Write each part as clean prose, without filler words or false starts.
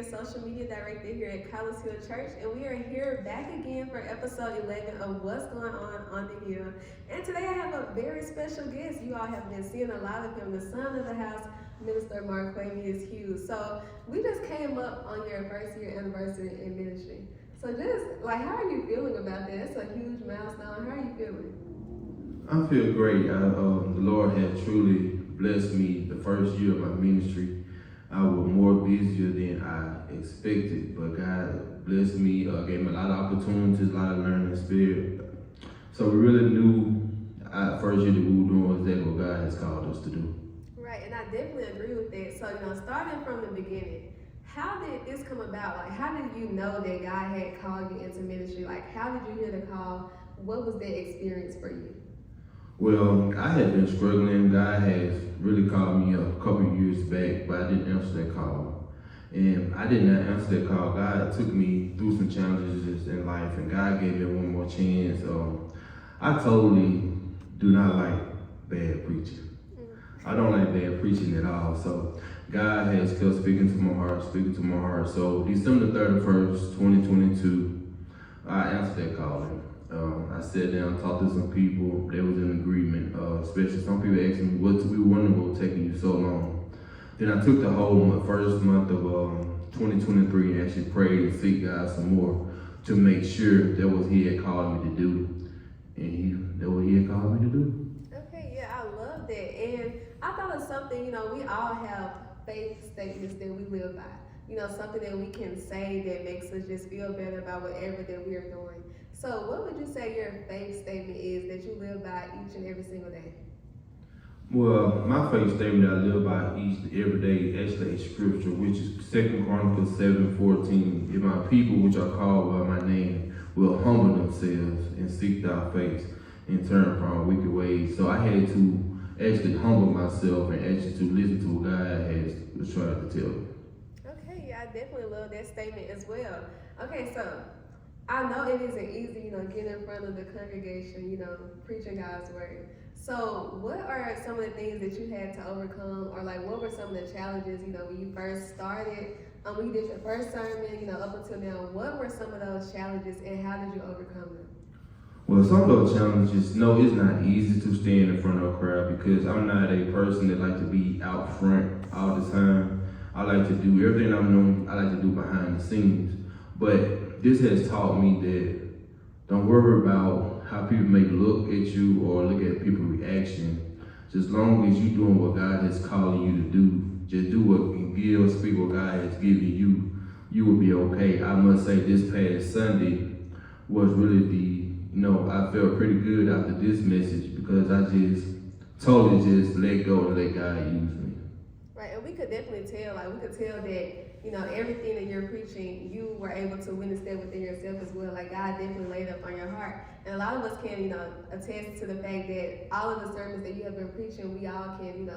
your social media director here at Collis Church, and we are here back again for episode 11 of What's Going On the Hill. And today I have a very special guest. You all have been seeing a lot of him, the son of the house, Minister Marquavius Hughes. So we just came up on your first year anniversary in ministry. So just like, how are you feeling about that? It's a huge milestone. How are you feeling? I feel great. The Lord has truly blessed me the first year of my ministry. I was more busier than I expected, but God blessed me, gave me a lot of opportunities, a lot of learning spirit. So we really knew first year that we were doing exactly what God has called us to do. Right, and I definitely agree with that. So, starting from the beginning, how did this come about? Like, how did you know that God had called you into ministry? Like, how did you hear the call? What was that experience for you? Well, I had been struggling. God has really called me a couple of years back, but I didn't answer that call. And I did not answer that call. God took me through some challenges in life, and God gave me one more chance. I totally do not like bad preaching. I don't like bad preaching at all. So God has kept speaking to my heart, So December 31st, 2022, I answered that call. I sat down, talked to some people. They was in agreement. Especially some people asked me, we were wondering what was taking you so long. Then I took the whole first month of 2023 and actually prayed and seek God some more to make sure that what He had called me to do. And that what He had called me to do. Okay, yeah, I love that. And I thought of something, we all have faith statements that we live by. Something that we can say that makes us just feel better about whatever that we are doing. So what would you say your faith statement is that you live by each and every single day? Well, my faith statement that I live by each and every day is actually a scripture, which is 2 Chronicles 7:14. If my people, which are called by my name, will humble themselves and seek thy face and turn from wicked ways. So I had to actually humble myself and actually to listen to what God has tried to tell me. Okay, yeah, I definitely love that statement as well. Okay, so I know it isn't easy, getting in front of the congregation, preaching God's word. So what are some of the things that you had to overcome, or like what were some of the challenges, when you first started, when you did your first sermon, up until now, what were some of those challenges and how did you overcome them? Well, some of those challenges, no, it's not easy to stand in front of a crowd because I'm not a person that like to be out front all the time. I like to do everything I'm doing, I like to do behind the scenes. But this has taught me that don't worry about how people may look at you or look at people's reaction. Just as long as you're doing what God is calling you to do, just do what and give, speak what God has given you, you will be okay. I must say this past Sunday was really I felt pretty good after this message because I just totally just let go and let God use me. Right, and we could definitely tell, we could tell that, everything that you're preaching, you were able to witness that within yourself as well. Like God definitely laid up on your heart. And a lot of us can, attest to the fact that all of the sermons that you have been preaching, we all can,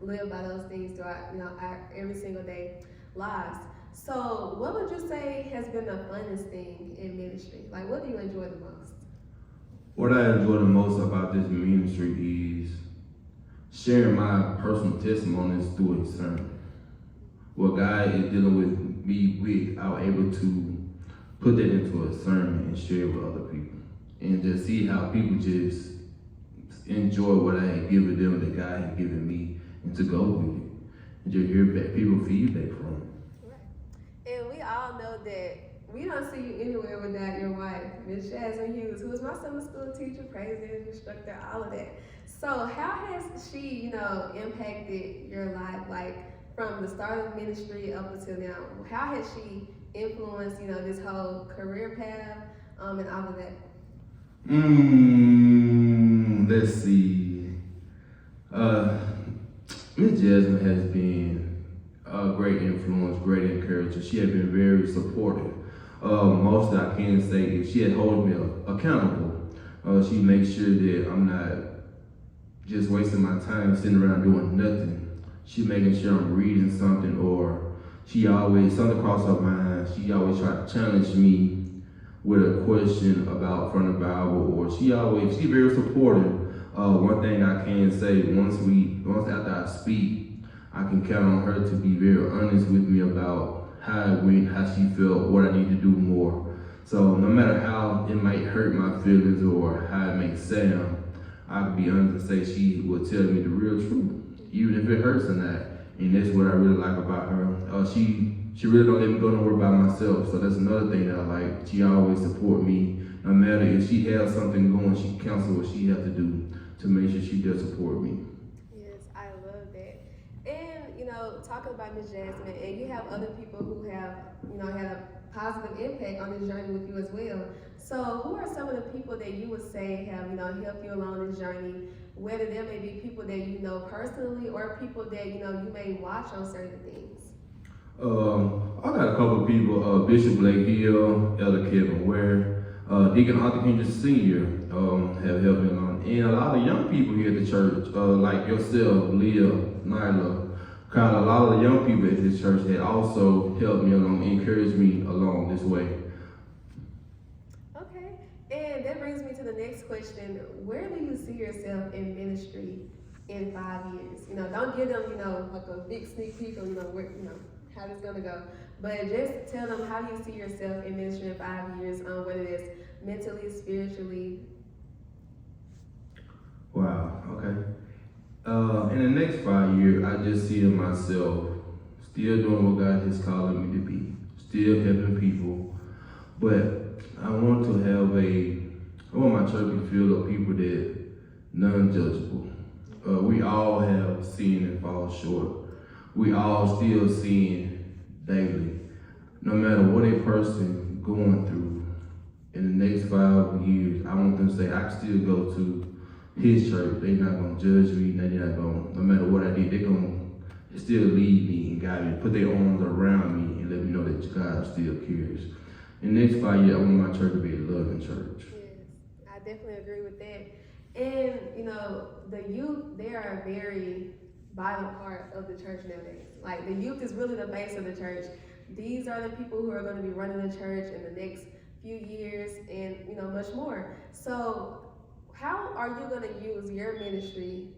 live by those things throughout, our every single day lives. So what would you say has been the funnest thing in ministry? Like, what do you enjoy the most? What I enjoy the most about this ministry is sharing my personal testimonies through a sermon. What God is dealing with me with, I was able to put that into a sermon and share it with other people. And just see how people just enjoy what I had given them, that God had given me, and to go with it. And just hear back people feedback from it. Right. And we all know that we don't see you anywhere without your wife, Miss Jasmine Hughes, who is my summer school teacher, praise dance instructor, all of that. So how has she, impacted your life, like from the start of ministry up until now? How has she influenced, this whole career path and all of that? Let's see. Miss Jasmine has been a great influence, great encourager. She has been very supportive. Most I can say is she had held me accountable. She makes sure that I'm not just wasting my time sitting around doing nothing. She making sure I'm reading something, or she always, something crossed her mind, she always try to challenge me with a question about from the Bible, or she's very supportive. One thing I can say, once after I speak, I can count on her to be very honest with me about how it went, how she felt, what I need to do more. So no matter how it might hurt my feelings or how it may sound, I can be honest and say she will tell me the real truth, even if it hurts or not. And that's what I really like about her. She really don't let me go nowhere by myself. So that's another thing that I like. She always support me. No matter if she has something going, she counsel what she has to do to make sure she does support me. Yes, I love that. And, talking about Miss Jasmine, and you have other people who have, had a positive impact on this journey with you as well. So who are some of the people that you would say have, helped you along this journey, whether there may be people that you know personally or people that, you may watch on certain things? I got a couple of people, Bishop Blake Hill, Elder Kevin Ware, Deacon Arthur Kendrick Sr. Have helped me along. And a lot of young people here at the church, like yourself, Leah, Nyla, kind of a lot of the young people at this church that also helped me along, encouraged me along this way. Okay, and that brings me to the next question. Where do you see yourself in ministry in 5 years? Don't give them, like a big sneak peek on, where, how it's gonna go. But just tell them how you see yourself in ministry in 5 years, whether it's mentally, spiritually. Wow, okay. In the next 5 years, I just see myself still doing what God is calling me to be, still helping people. But I want my church to be filled with people that non-judgeable. We all have sinned and fall short. We all still sin daily. No matter what a person going through, in the next 5 years, I want them to say, I can still go to his church. They're not going to judge me. They're not going, no matter what I did, they're going to still lead me and guide me, put their arms around me and let me know that God still cares. In the next 5 years, I want my church to be a loving church. Yes, I definitely agree with that. And, the youth, they are a very vital part of the church nowadays. Like, the youth is really the face of the church. These are the people who are going to be running the church in the next few years and, much more. So how are you going to use your ministry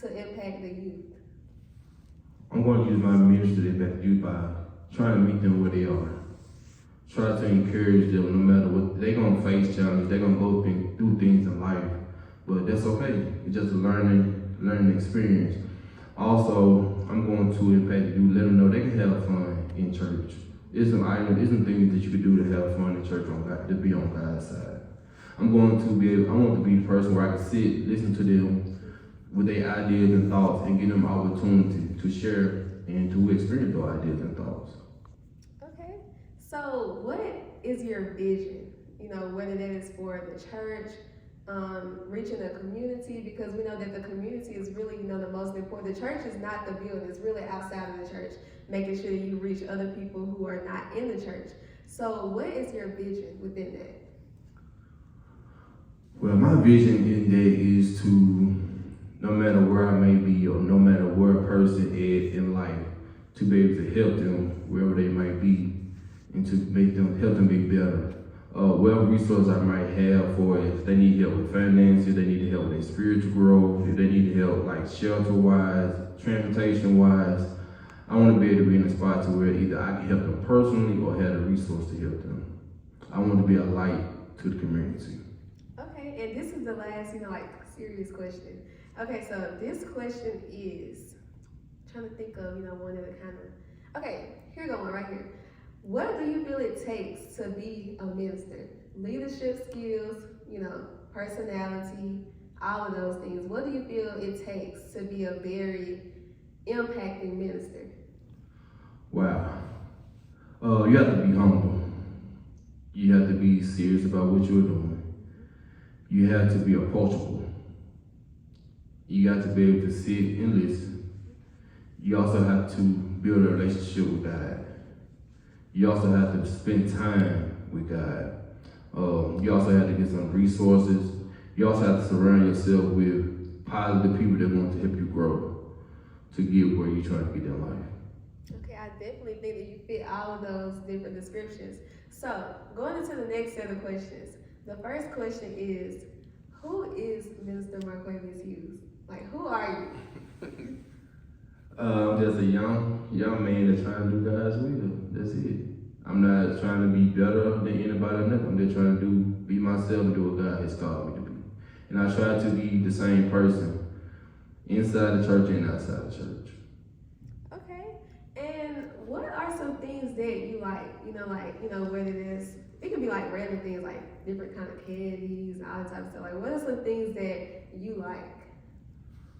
to impact the youth? I'm going to use my ministry to impact the youth by trying to meet them where they are. Try to encourage them no matter what. They're going to face challenges. They're going to go through things in life. But that's okay. It's just a learning experience. Also, I'm going to impact the youth, let them know they can have fun in church. There's some things that you can do to have fun in church to be on God's side. I want to be the person where I can sit, listen to them with their ideas and thoughts and give them opportunity to share and to experience those ideas and thoughts. Okay, so what is your vision? Whether that is for the church, reaching the community, because we know that the community is really, the most important. The church is not the building, it's really outside of the church, making sure that you reach other people who are not in the church. So what is your vision within that? Well, my vision in that is to, no matter where I may be or no matter where a person is in life, to be able to help them wherever they might be and to help them be better. Whatever resources I might have for if they need help with finances, they need help with their spiritual growth, if they need help like shelter-wise, transportation-wise, I want to be able to be in a spot to where either I can help them personally or have the resource to help them. I want to be a light to the community. Okay, and this is the last, serious question. Okay, so this question is, I'm trying to think of, one of the kind of, okay, here we go, one right here. What do you feel it takes to be a minister? Leadership skills, personality, all of those things. What do you feel it takes to be a very impacting minister? Wow. You have to be humble. You have to be serious about what you're doing. You have to be approachable. You got to be able to sit and listen. You also have to build a relationship with God. You also have to spend time with God. You also have to get some resources. You also have to surround yourself with positive people that want to help you grow to get where you're trying to get in life. Okay, I definitely think that you fit all of those different descriptions. So, going into the next set of questions. The first question is, who is Minister Marquavius Hughes? Like, who are you? I'm just a young man that's trying to do God's will. That's it. trying to be better than anybody else. I'm just trying to be myself and do what God has called me to be. And I try to be the same person inside the church and outside the church. Okay. And what are some things that you like? Whether it can be like random things like different kind of candies, all that type of stuff. Like, what are some things that you like?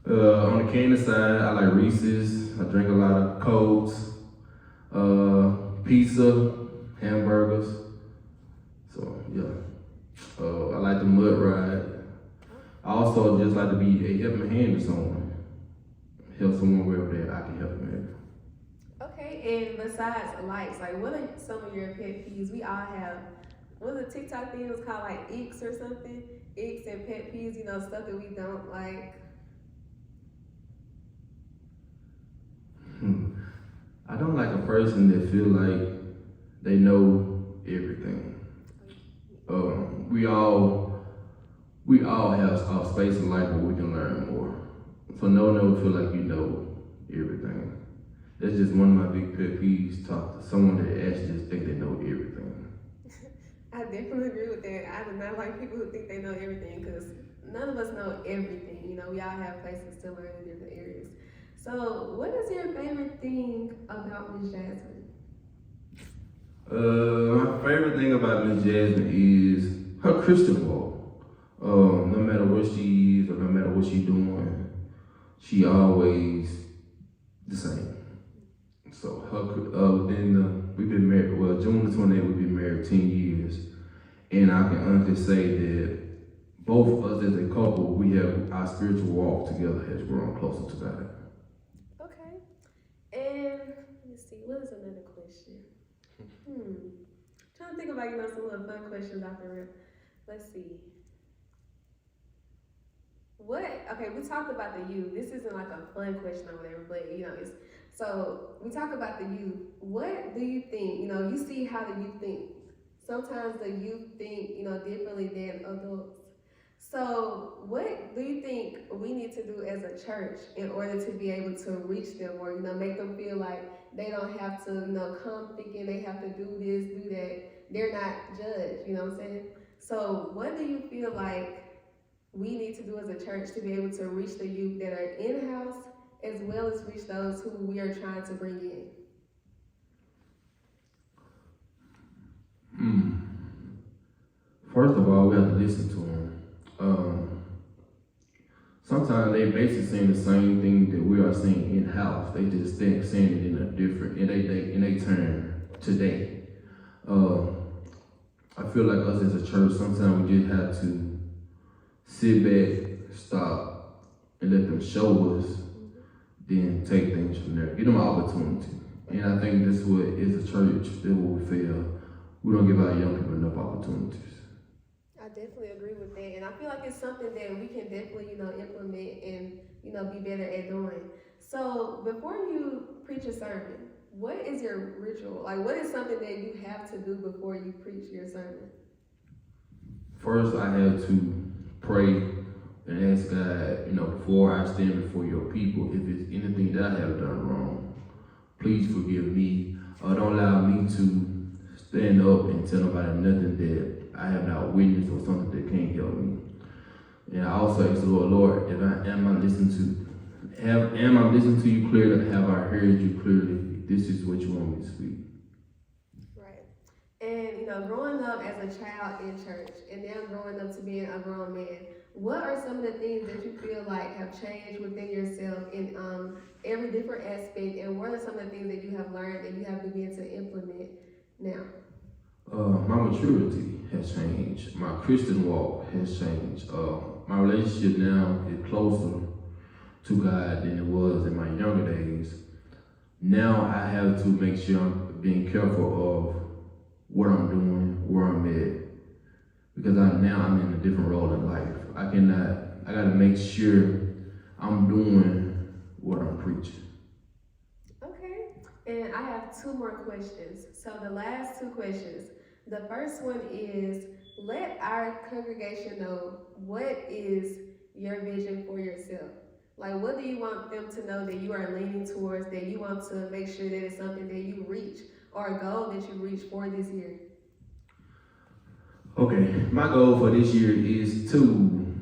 On the candy side, I like Reese's. I drink a lot of Cokes, pizza, hamburgers. So yeah, I like the mud ride. I also just like to be a helping hand to someone. Help someone wherever that I can help them Okay, and besides likes, like what are some of your pet peeves? We all have, what was the TikTok thing? It was called like icks or something? Icks and pet peeves, stuff that we don't like. I don't like a person that feel like they know everything. We all have our space in life where we can learn more. So no one ever feel like you know everything. That's just one of my big pet peeves. Talk to someone that actually just think they know everything. I definitely agree with that. I do not like people who think they know everything because none of us know everything. We all have places to learn in different areas. So, what is your favorite thing about Miss Jasmine? My favorite thing about Miss Jasmine is her Christian walk. No matter what she is or no matter what she's doing, she always the same. So we've been married, June the 28th, we've been married 10 years. And I can honestly say that both of us as a couple, our spiritual walk together has grown closer to God. Okay. And let's see, what is another question? Trying to think about, some little fun questions out there. Let's see. We talked about the youth. This isn't like a fun question or whatever, but so we talk about the youth. What do you think? You see how the youth think. Sometimes the youth think, differently than adults. So what do you think we need to do as a church in order to be able to reach them or, make them feel like they don't have to, come thinking they have to do this, do that. They're not judged, you know what I'm saying? So what do you feel like we need to do as a church to be able to reach the youth that are in-house as well as reach those who we are trying to bring in? First of all, we have to listen to them. Sometimes they basically saying the same thing that we are saying in-house. They just saying it in a different, in they turn today. I feel like us as a church, sometimes we just have to sit back, stop, and let them show us, then take things from there. Give them an opportunity. And I think that's what, as a church, that's what we feel. We don't give our young people enough opportunities. I definitely agree with that. And I feel like it's something that we can definitely, implement and, be better at doing. So before you preach a sermon, what is your ritual? Like, what is something that you have to do before you preach your sermon? First, I have to pray and ask God, before I stand before your people, if it's anything that I have done wrong, please forgive me. Don't allow me to stand up and tell nobody nothing that I have not witnessed or something that can't help me. And I also ask the Lord, if am I listening to you clearly? Have I heard you clearly? This is what you want me to speak. Right. And growing up as a child in church and now growing up to being a grown man, what are some of the things that you feel like have changed within yourself in every different aspect, and what are some of the things that you have learned that you have begun to implement now? My maturity has changed. My Christian walk has changed. My relationship now is closer to God than it was in my younger days. Now I have to make sure I'm being careful of what I'm doing, where I'm at, because I'm in a different role in life. I gotta make sure I'm doing what I'm preaching. Okay, and I have two more questions. So the last two questions, the first one is, let our congregation know what is your vision for yourself. Like, what do you want them to know that you are leaning towards, that you want to make sure that it's something that you reach, or a goal that you reach for this year? Okay, my goal for this year is to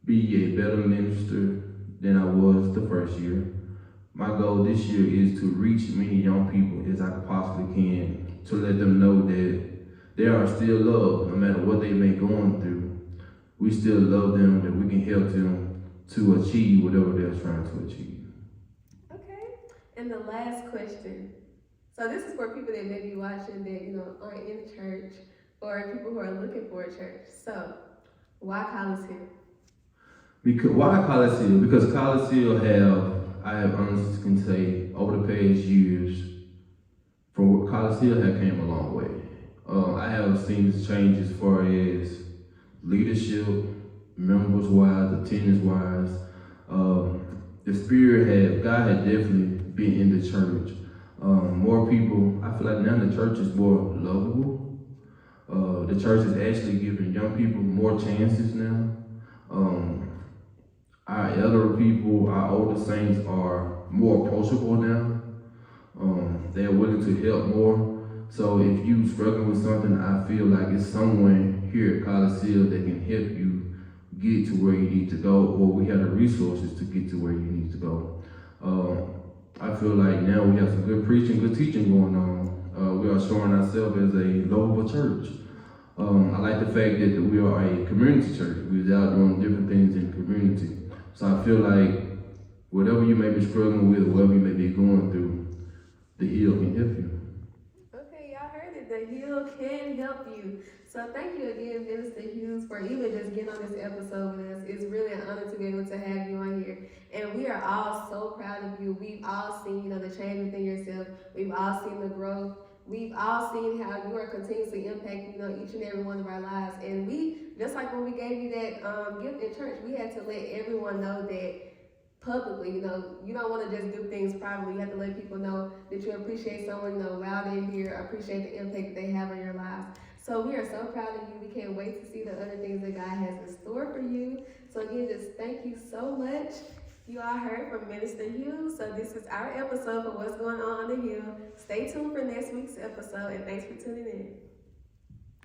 be a better minister than I was the first year. My goal this year is to reach many young people as I possibly can, to let them know that they are still loved, no matter what they may be going through. We still love them, that we can help them to achieve whatever they're trying to achieve. Okay. And the last question. So this is for people that may be watching that, aren't in church or people who are looking for a church. So why Collis Hill? Because why Collis Hill? Because Collis Hill I have honestly can say, over the past years, from what Collis Hill have came a long way. I have seen this change as far as leadership, members wise, attendance wise. The spirit God had definitely been in the church. More people, I feel like now the church is more lovable. The church is actually giving young people more chances now. Our elder people, our older saints are more approachable now. They're willing to help more. So if you struggling with something, I feel like it's someone here at Collis Hill that can help you get to where you need to go, or we have the resources to get to where you need to go. I feel like now we have some good preaching, good teaching going on. We are showing ourselves as a lovable church. I like the fact that we are a community church. We're out doing different things in the community. So I feel like whatever you may be struggling with, whatever you may be going through, the Hill can help you. Okay, y'all heard it. The Hill can help you. So thank you again, Minister Hughes, for even just getting on this episode with us. It's really an honor to be able to have you on here. And we are all so proud of you. We've all seen, the change within yourself. We've all seen the growth. We've all seen how you are continuously impacting, each and every one of our lives. And we, just like when we gave you that gift in church, we had to let everyone know that publicly, you don't want to just do things privately. You have to let people know that you appreciate someone, while they're here, appreciate the impact that they have on your lives. So we are so proud of you. We can't wait to see the other things that God has in store for you. So again, just thank you so much. You all heard from Minister Hughes. So this is our episode for What's Going On the Hill. Stay tuned for next week's episode, and thanks for tuning in.